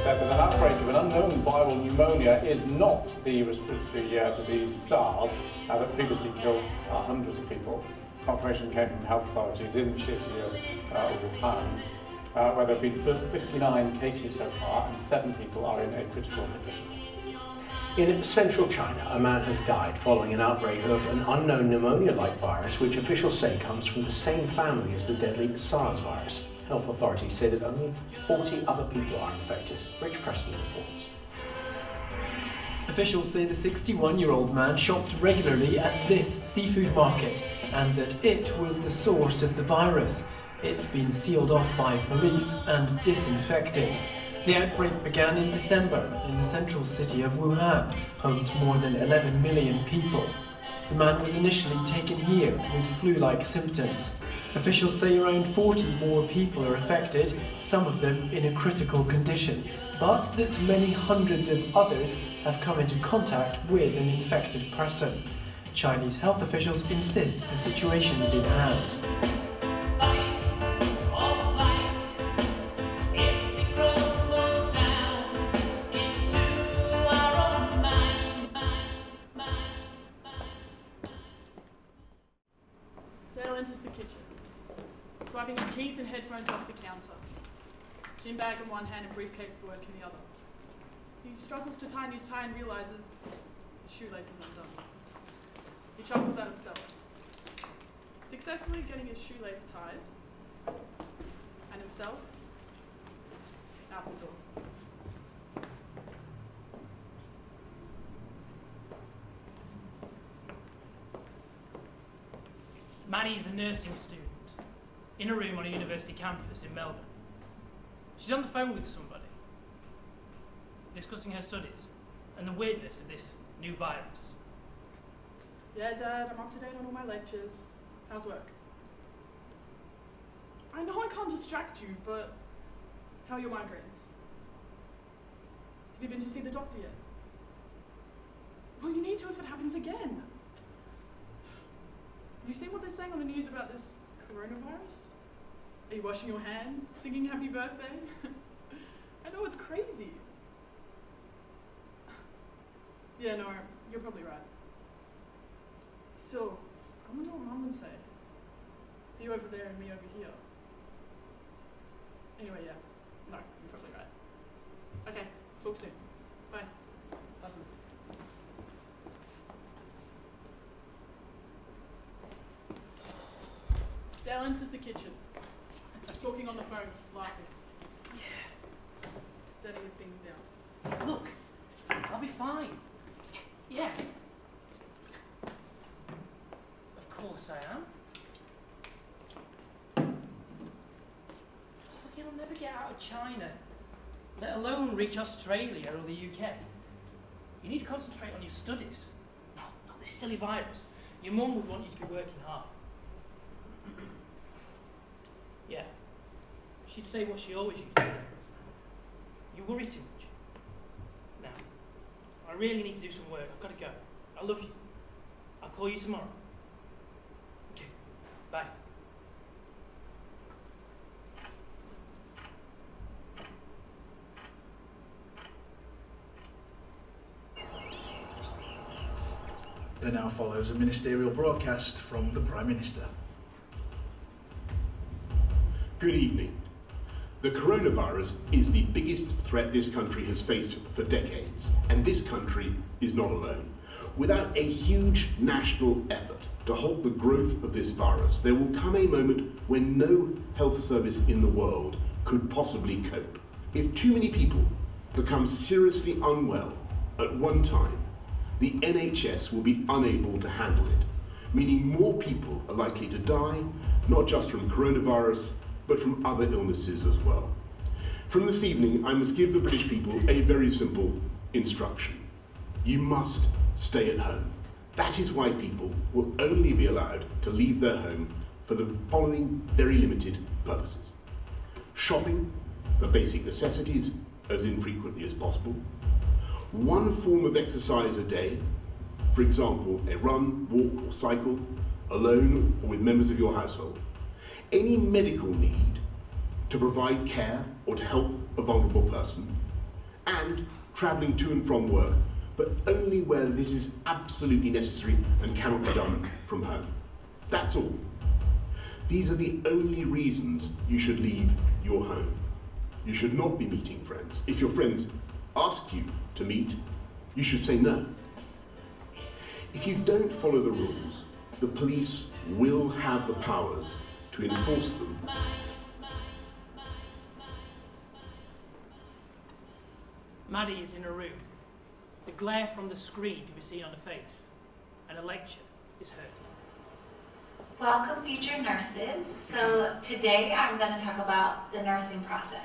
said that an outbreak of an unknown viral pneumonia is not the respiratory disease SARS that previously killed hundreds of people. Confirmation came from health authorities in the city of Wuhan, where there have been 59 cases so far and 7 people are in a critical condition. In central China, a man has died following an outbreak of an unknown pneumonia-like virus, which officials say comes from the same family as the deadly SARS virus. Health authorities say that only 40 other people are infected. Rich Preston reports. Officials say the 61-year-old man shopped regularly at this seafood market and that it was the source of the virus. It's been sealed off by police and disinfected. The outbreak began in December in the central city of Wuhan, home to more than 11 million people. The man was initially taken here with flu-like symptoms. Officials say around 40 more people are affected, some of them in a critical condition, but that many hundreds of others have come into contact with an infected person. Chinese health officials insist the situation is in hand. Enters the kitchen, swiping his keys and headphones off the counter. Gym bag in one hand and briefcase of work in the other. He struggles to tighten his tie and realizes his shoelace is undone. He chuckles at himself, successfully getting his shoelace tied, and himself out the door. Maddie is a nursing student in a room on a university campus in Melbourne. She's on the phone with somebody, discussing her studies and the weirdness of this new virus. Yeah, Dad, I'm up to date on all my lectures. How's work? I know I can't distract you, but how are your migraines? Have you been to see the doctor yet? Well, you need to if it happens again. Have you seen what they're saying on the news about this coronavirus? Are you washing your hands, singing happy birthday? I know, it's crazy. Yeah, no, you're probably right. Still, I wonder what Mum would say. You over there and me over here. Anyway, yeah, no, you're probably right. Okay, talk soon. Bye. Love you. Dale enters the kitchen, talking on the phone, laughing. Yeah. Setting his things down. Look, I'll be fine. Yeah. Of course I am. Look, you'll never get out of China, let alone reach Australia or the UK. You need to concentrate on your studies, not this silly virus. Your mum would want you to be working hard. Yeah, she'd say what she always used to say. You worry too much. Now, I really need to do some work. I've got to go. I love you. I'll call you tomorrow. Okay, bye. There now follows a ministerial broadcast from the Prime Minister. Good evening. The coronavirus is the biggest threat this country has faced for decades, and this country is not alone. Without a huge national effort to halt the growth of this virus, there will come a moment when no health service in the world could possibly cope. If too many people become seriously unwell at one time, the NHS will be unable to handle it, meaning more people are likely to die, not just from coronavirus, but from other illnesses as well. From this evening, I must give the British people a very simple instruction. You must stay at home. That is why people will only be allowed to leave their home for the following very limited purposes. Shopping for basic necessities as infrequently as possible. One form of exercise a day, for example, a run, walk or cycle, alone or with members of your household. Any medical need to provide care or to help a vulnerable person, and travelling to and from work, but only where this is absolutely necessary and cannot be done from home. That's all. These are the only reasons you should leave your home. You should not be meeting friends. If your friends ask you to meet, you should say no. If you don't follow the rules, the police will have the powers to enforce them. Maddie is in her room. The glare from the screen can be seen on her face, and a lecture is heard. Welcome, future nurses. So today I'm going to talk about the nursing process.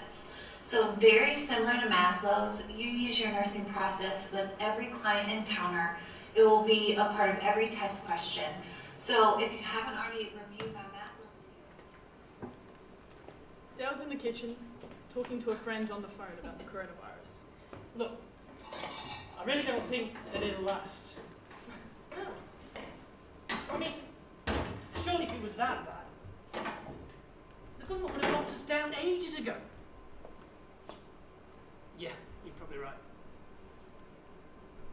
So very similar to Maslow's, you use your nursing process with every client encounter. It will be a part of every test question. So if you haven't already reviewed my Maslow's... Dale's in the kitchen, talking to a friend on the phone about the coronavirus. Look, I really don't think that it'll last. I mean, surely if it was that bad, the government would have locked us down ages ago. Yeah, you're probably right.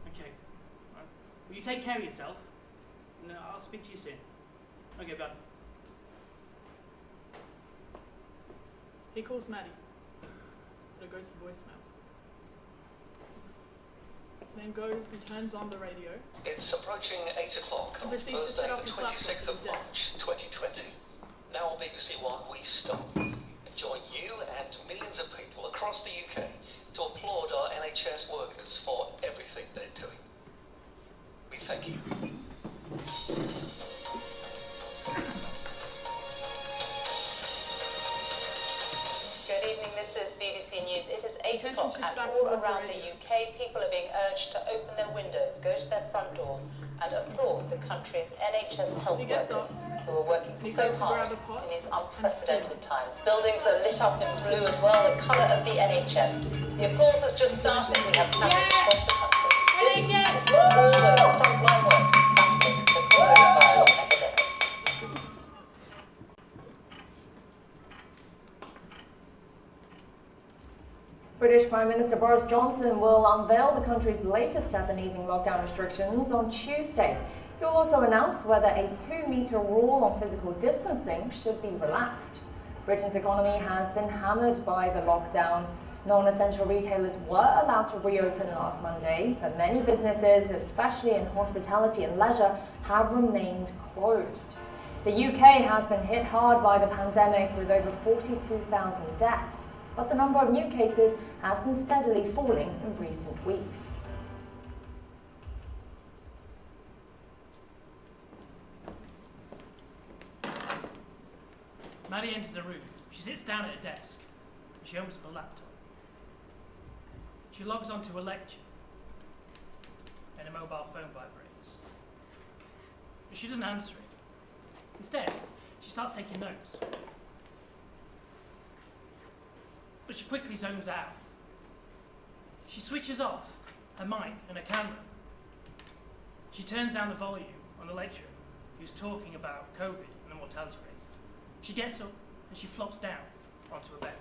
Okay. Right. Will you take care of yourself? No, I'll speak to you soon. Okay, bye. He calls Maddie, but it goes to voicemail. Then goes and turns on the radio. It's approaching 8 o'clock on Proceeds to Thursday, set up the his laptop 26th at his of desk. March 2020. Now on BBC One, we stop. Join you and millions of people across the UK to applaud our NHS workers for everything they're doing. We thank you. Good evening, this is BBC News. It is 8 Attention o'clock shifts and back all towards the around the radio. UK, people are being urged to open their windows, go to their front doors and applaud the country's NHS health He gets workers up, who are working he so goes to hard grab a pot in these and unprecedented times. Buildings are lit up in blue as well, the colour of the NHS. The applause has just started. We have cameras across the country. This is for all those frontline workers battling the coronavirus epidemic. British Prime Minister Boris Johnson will unveil the country's latest step in easing lockdown restrictions on Tuesday. He will also announce whether a 2-metre rule on physical distancing should be relaxed. Britain's economy has been hammered by the lockdown. Non-essential retailers were allowed to reopen last Monday, but many businesses, especially in hospitality and leisure, have remained closed. The UK has been hit hard by the pandemic with over 42,000 deaths. But the number of new cases has been steadily falling in recent weeks. Maddie enters a room. She sits down at a desk. She opens up a laptop. She logs onto a lecture. And a mobile phone vibrates. But she doesn't answer it. Instead, she starts taking notes. But she quickly zones out. She switches off her mic and her camera. She turns down the volume on the lecturer who's talking about COVID and the mortality rates. She gets up and she flops down onto a bed,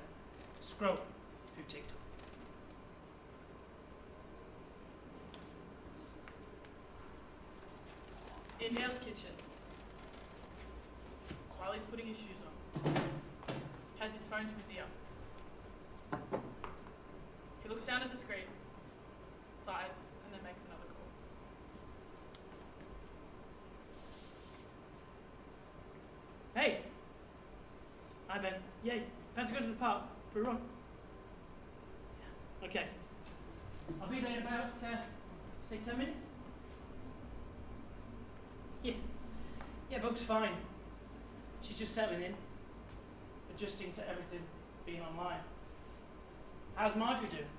scrolling through TikTok. In Dale's kitchen, while he's putting his shoes on, has his phone to his ear. He looks down at the screen, sighs, and then makes another call. Hey! Hi Ben. Yeah, fancy going to the park for a run? Yeah. Okay. I'll be there in about, say 10 minutes? Yeah, Bug's fine. She's just settling in, adjusting to everything being online. How's Marjorie doing?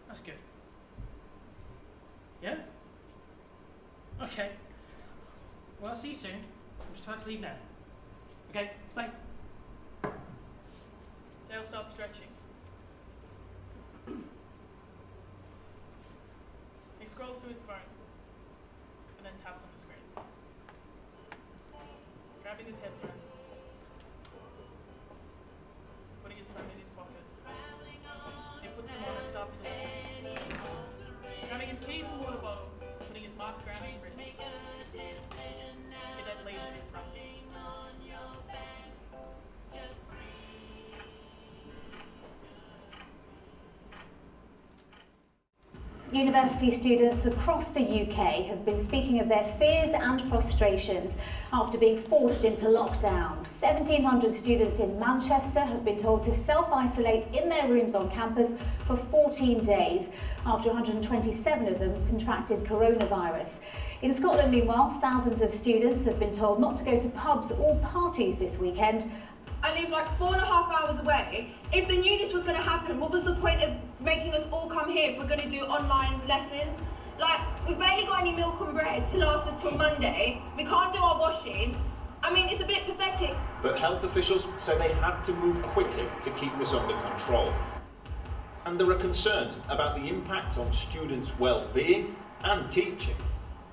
That's good. Yeah? Okay. Well, I'll see you soon. I'm just about to leave now. Okay, bye. Dale starts stretching. He scrolls through his phone and then taps on the screen. Grabbing his headphones, putting his phone in his pocket, a water bottle, putting his mask around his wrist. He then leaves for his run. University students across the UK have been speaking of their fears and frustrations after being forced into lockdown. 1,700 students in Manchester have been told to self-isolate in their rooms on campus for 14 days after 127 of them contracted coronavirus. In Scotland, meanwhile, thousands of students have been told not to go to pubs or parties this weekend. I live like 4.5 hours away. If they knew this was going to happen, what was the point of making us all come here if we're going to do online lessons? Like, we've barely got any milk and bread to last us till Monday. We can't do our washing. I mean, it's a bit pathetic. But health officials say they had to move quickly to keep this under control. And there are concerns about the impact on students' well-being and teaching.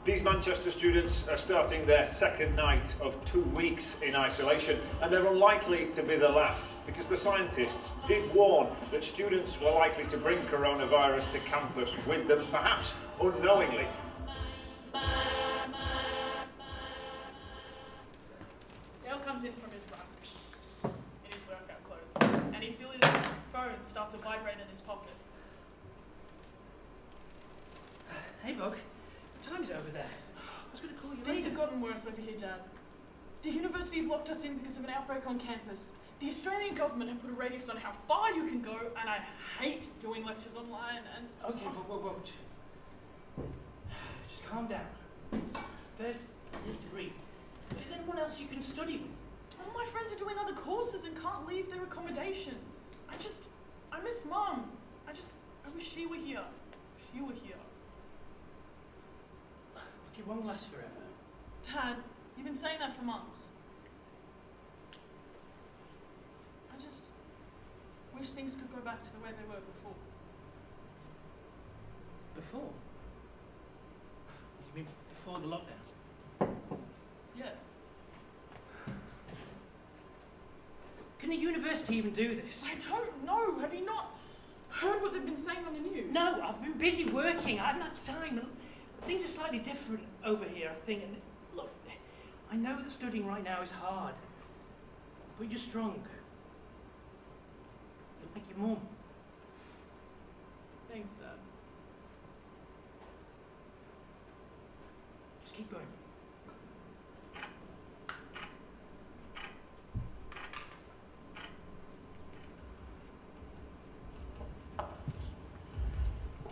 These Manchester students are starting their second night of 2 weeks in isolation, and they're unlikely to be the last, because the scientists did warn that students were likely to bring coronavirus to campus with them, perhaps unknowingly. Dale comes in from his run, in his workout clothes, and he feels his phone start to vibrate in his pocket. Hey, Bug. Time's over there. I was going to call you Things later. have gotten worse over here, Dad. The university have locked us in because of an outbreak on campus. The Australian government have put a radius on how far you can go, and I hate doing lectures online, and... Okay, whoa. Just calm down. First, you need to breathe. Is anyone else you can study with? All my friends are doing other courses and can't leave their accommodations. I miss Mum. I wish she were here. She were here. It won't last forever. Dad, you've been saying that for months. I just wish things could go back to the way they were before. Before? You mean before the lockdown? Yeah. Can the university even do this? I don't know. Have you not heard what they've been saying on the news? No, I've been busy working. I haven't had time. Things are slightly different over here, I think. And look, I know that studying right now is hard, but you're strong. You're like your mum. Thanks, Dad. Just keep going.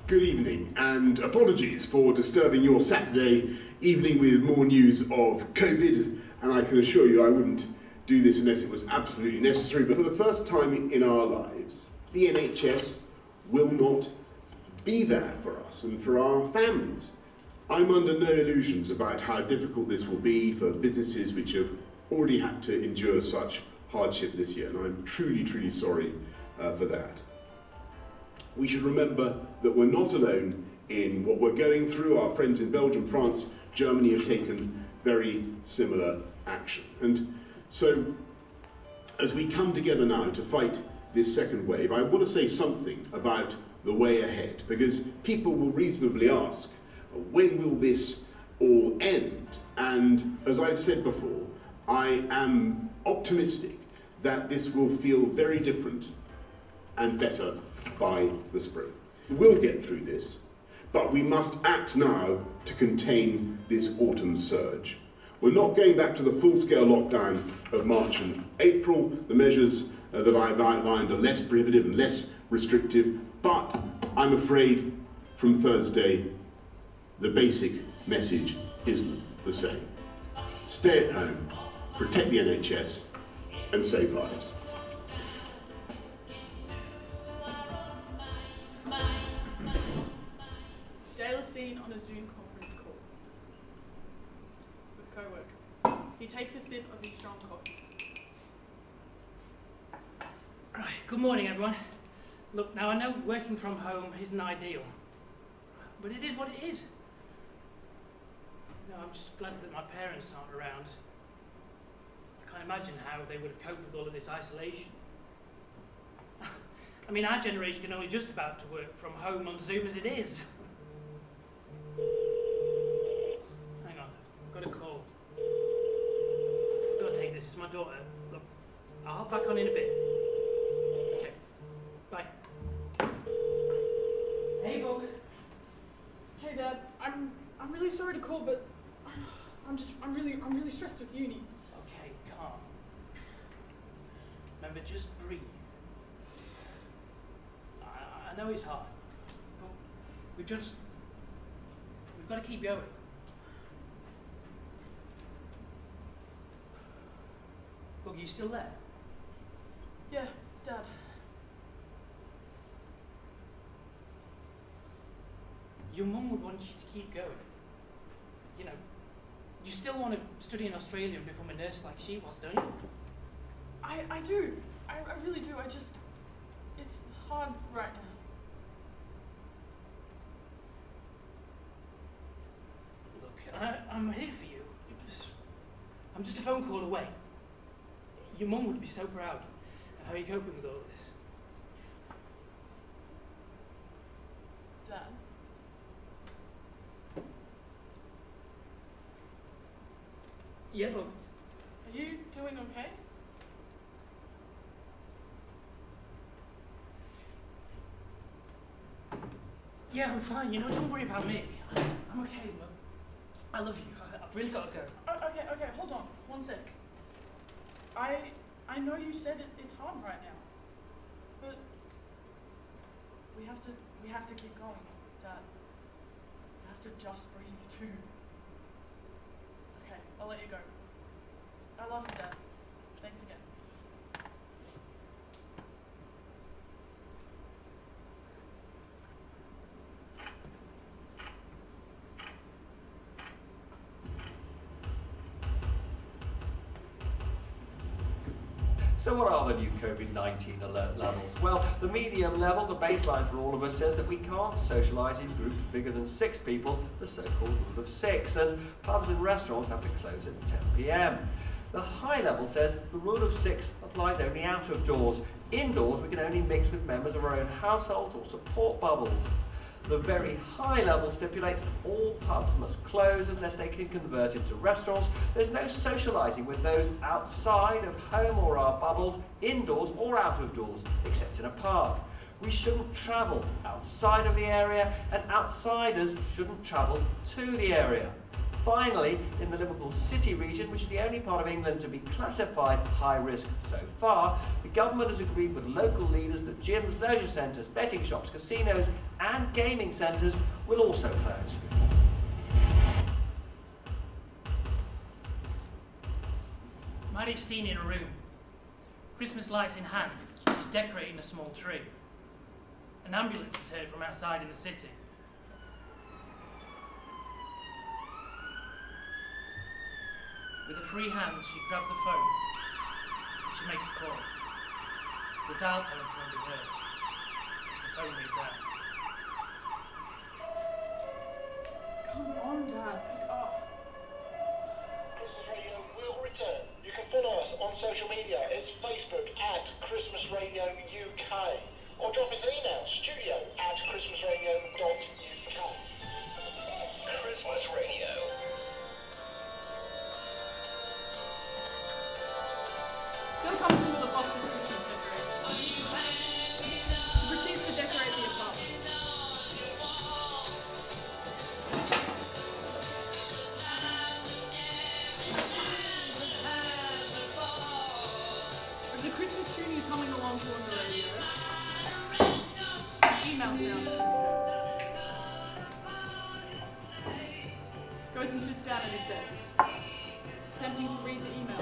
Good evening, and apologies for disturbing your Saturday evening with more news of COVID, and I can assure you I wouldn't do this unless it was absolutely necessary, but for the first time in our lives, the NHS will not be there for us and for our families. I'm under no illusions about how difficult this will be for businesses which have already had to endure such hardship this year, and I'm truly, truly sorry for that. We should remember that we're not alone in what we're going through. Our friends in Belgium, France, Germany have taken very similar action. And so, as we come together now to fight this second wave, I want to say something about the way ahead, because people will reasonably ask, when will this all end? And as I've said before, I am optimistic that this will feel very different and better by the spring. We'll get through this, but we must act now to contain this autumn surge. We're not going back to the full-scale lockdown of March and April. The measures that I've outlined are less prohibitive and less restrictive, but I'm afraid from Thursday the basic message isn't the same. Stay at home, protect the NHS, and save lives. Dale is seen on a Zoom conference call with co-workers. He takes a sip of his strong coffee. Right, good morning everyone. Look, now I know working from home isn't ideal, but it is what it is. You know, I'm just glad that my parents aren't around. I can't imagine how they would have coped with all of this isolation. I mean, our generation can only just about to work from home on Zoom as it is. I'll hop back on in a bit. Okay, bye. Hey, Book. Hey, Dad. I'm really sorry to call, but I'm really stressed with uni. Okay, calm. Remember, just breathe. I know it's hard, but we've got to keep going. Look, you still there? Yeah, Dad. Your mum would want you to keep going. You know, you still want to study in Australia and become a nurse like she was, don't you? I do. I really do. It's hard right now. Look, I'm here for you. I'm just a phone call away. Your mum would be so proud. How are you coping with all of this? Dad? Yeah, Bob. Are you doing okay? Yeah, I'm fine. You know, don't worry about me. I'm okay, Mum. I love you. I've really got to go. Okay, hold on. One sec. I know you said it's hard right now, but we have to keep going, Dad. We have to just breathe too. Okay, I'll let you go. I love you, Dad. Thanks again. So what are the new COVID-19 alert levels? Well, the medium level, the baseline for all of us, says that we can't socialise in groups bigger than 6 people, the so-called rule of 6, and pubs and restaurants have to close at 10 p.m. The high level says the rule of 6 applies only out of doors. Indoors, we can only mix with members of our own households or support bubbles. The very high level stipulates that all pubs must close unless they can convert into restaurants. There's no socialising with those outside of home or our bubbles, indoors or out of doors, except in a park. We shouldn't travel outside of the area, and outsiders shouldn't travel to the area. Finally, in the Liverpool City region, which is the only part of England to be classified high risk so far, the government has agreed with local leaders that gyms, leisure centres, betting shops, casinos and gaming centres will also close. Maddie's seen in a room. Christmas lights in hand, she's decorating a small tree. An ambulance is heard from outside in the city. With her free hands, she grabs the phone. She makes a call. The dial tone can be heard. The phone rings out. Come on, Dad. Pick up. Christmas Radio will return. You can follow us on social media. It's Facebook at Christmas Radio UK. Or drop us an email, studio@christmasradio.uk. Christmas Radio. Phil comes in with a box of Christmas decorations. He proceeds to decorate the apartment. With the Christmas tune he's humming along to on the radio, email sounds can be heard. Goes and sits down at his desk, attempting to read the email.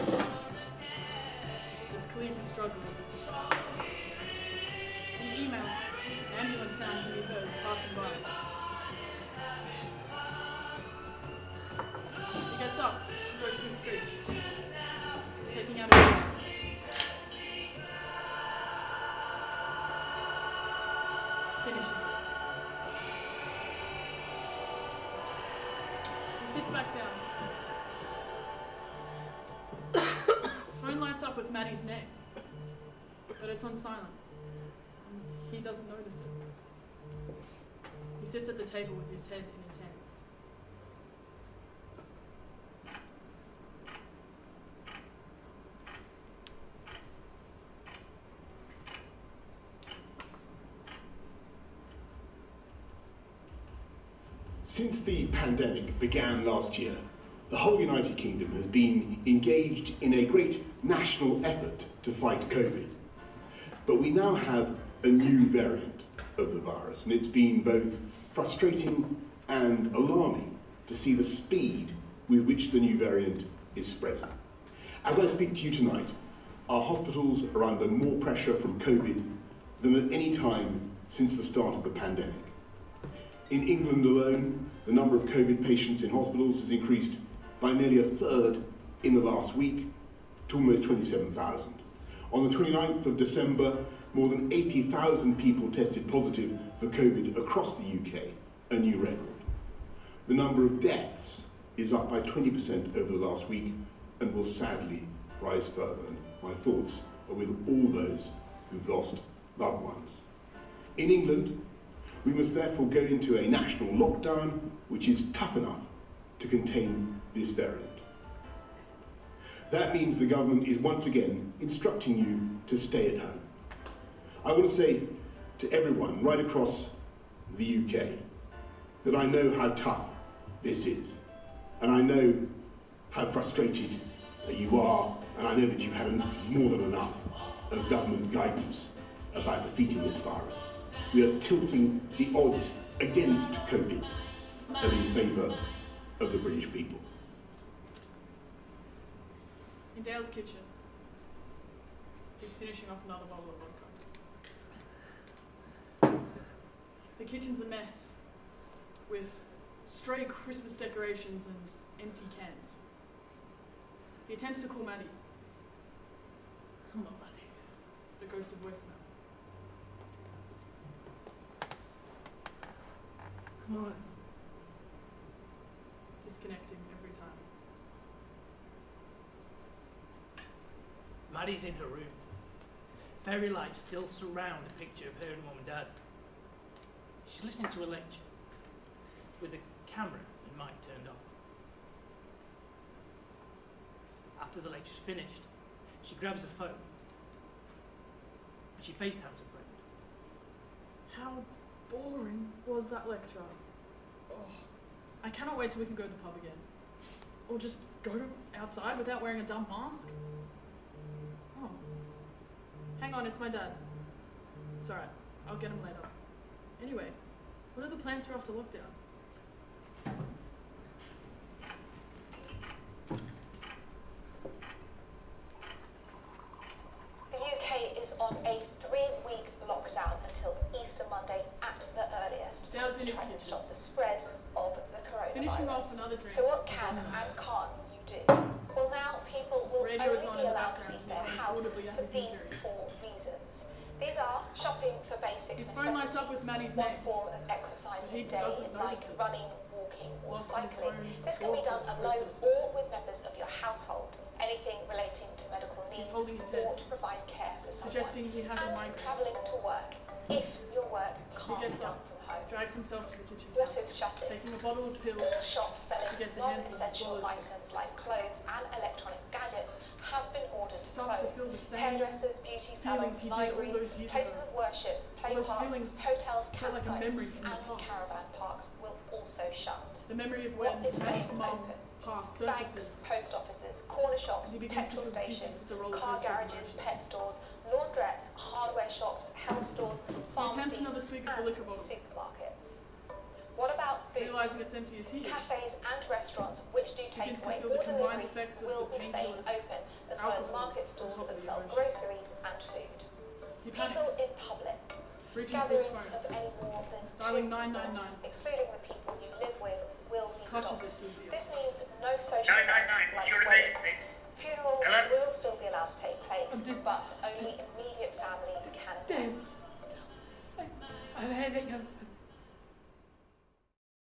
It's clear he's struggling. In the emails, an ambulance sound can be heard passing by. He gets up and goes to his fridge, taking out a email. Finishing it. He sits back down. His phone lights up with Maddie's name, but it's on silent, and he doesn't notice it. He sits at the table with his head in his hands. Since the pandemic began last year, the whole United Kingdom has been engaged in a great national effort to fight COVID. But we now have a new variant of the virus, and it's been both frustrating and alarming to see the speed with which the new variant is spreading. As I speak to you tonight, our hospitals are under more pressure from COVID than at any time since the start of the pandemic. In England alone, the number of COVID patients in hospitals has increased by nearly a third in the last week to almost 27,000. On the 29th of December, more than 80,000 people tested positive for COVID across the UK, a new record. The number of deaths is up by 20% over the last week and will sadly rise further. And my thoughts are with all those who've lost loved ones. In England, we must therefore go into a national lockdown which is tough enough to contain this variant. That means the government is once again instructing you to stay at home. I want to say to everyone right across the UK that I know how tough this is, and I know how frustrated you are, and I know that you've had more than enough of government guidance about defeating this virus. We are tilting the odds against COVID and in favour of the British people. In Dale's kitchen, he's finishing off another bottle of vodka. The kitchen's a mess, with stray Christmas decorations and empty cans. He attempts to call Maddie. Come on, Maddie. The ghost of voicemail. Come on. Disconnecting every time. Maddie's in her room. Fairy lights still surround a picture of her and Mum and Dad. She's listening to a lecture with the camera and mic turned off. After the lecture's finished, she grabs a phone and she FaceTimes a friend. How boring was that lecture? Oh, I cannot wait till we can go to the pub again. Or just go outside without wearing a dumb mask. Oh. Hang on, it's my dad. It's alright, I'll get him later. Anyway, what are the plans for after lockdown? The UK is on a 3-week lockdown until Easter Monday at the earliest. Dale's in his to try and kitchen. stop the spread of the coronavirus. Finishing off another drink. So what can and can't you do? Well, now people will Radio is only on in be the allowed to background leave to their make house audibly for these unnecessary. 4 reasons. These are shopping for basic His phone lights up with Maddie's name. one form of exercise But he a day, doesn't like notice it. running, walking, or Lost in his cycling. own This can be thoughts done of alone hopelessness. or with members of your household. Anything relating to medical needs He's holding his or head, to provide care for someone. suggesting he has a And migraine. travelling to work if your work He can't be gets done up, from home. drags himself to the kitchen What counter, is shutting? taking a bottle of pills. All shops selling He gets a handful and non-essential swallows them. items like clothes and electronic gadgets have been ordered to Starts to close. feel the same Hairdressers, beauty feelings salons, he did all libraries, those years places ago. of worship, play All those parks, feelings hotels, felt like a campsites, memory from the and past. caravan parks will also shut. The memory of What when is Maddie's staying mum open? passed Banks, surfaces. post offices, corner shops, As he begins to petrol feel dizzy stations, with the roller car coaster of garages, emotions. pet stores, laundrettes, hardware shops, health stores, attempts pharmacies, another swig of the and liquor bottle. supermarkets. What about food? Realising it's empty as he is, Cafes and restaurants which do take begins to away feel the or combined delivery effect of will the be staying painkillers, open, as well as alcohol, market on stores top of that the sell emotions. groceries and food. He People panics, in public, reaching for his gatherings phone, of any more than dialing 2 people, 999, excluding the people you live with, will be clutches stopped. it to his ear. This means no social 999, events like you're weddings. amazing. Funerals Hello? will still be allowed to take place, but only immediate family can attend. I had a headache.